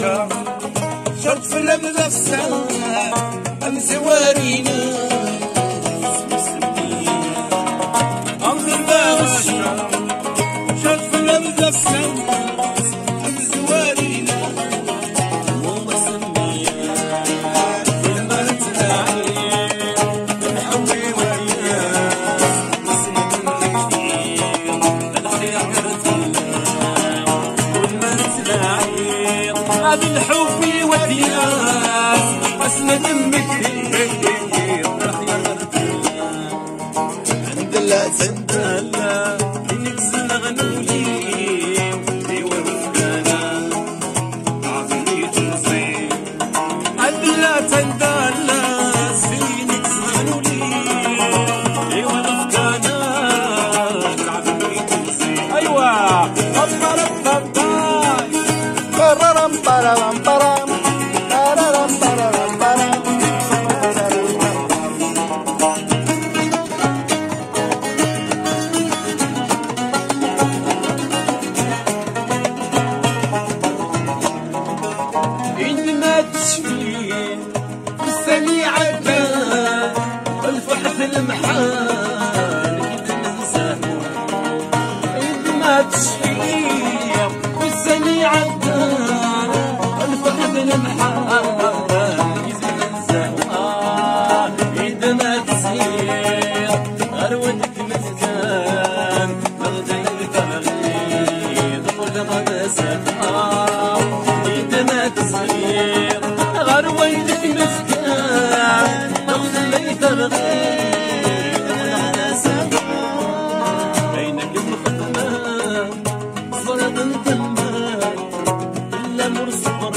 باشا شرط في الأبدا الساعة أمزوارينا أمزر باشا شرط في الأبدا الساعة أمزوارينا وما سمينا كلمة تلاعين نحوي وياك نسيت التكفير الخير كرتينا كلمة تلاعين هذا الحب ودياك أسند دمك عند الله تندلى إنك زنغنولي ديوة مفكانا عافني تنصيب عند الله تندلى سينك زنغنولي ديوة مفكانا عافني تنصيب أيوة برام برام برام إنما تشفين والسميع عدان والفحث المحال إذا ننساه إنما تشفين والسميع عدان والفحث المحال إذا ننساه إذا ما تصير غروتك مسكان بغدا يتغيظ كل غدا سفار ما تصير غرويتك مسكان نغزل لي ترغيب أنا سافر بينك المخدمة صرت انت المال إلا مرصبر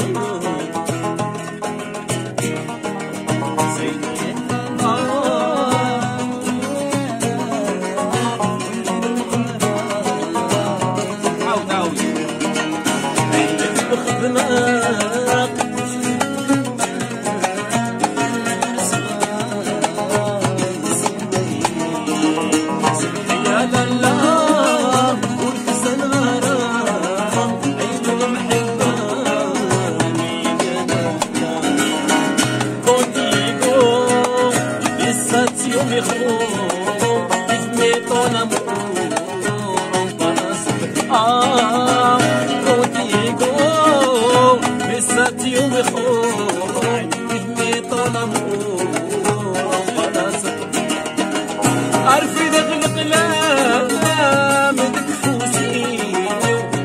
عارفي دغلق لا من كفوسي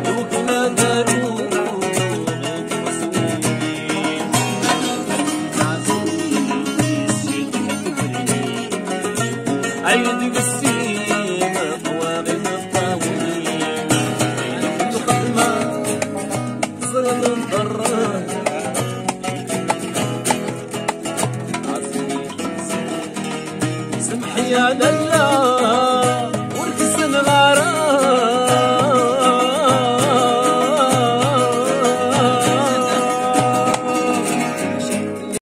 دوك ما دارو عيد قسيم طواغي الطاولين كل خدمة صرنا نضرر سمحي على الله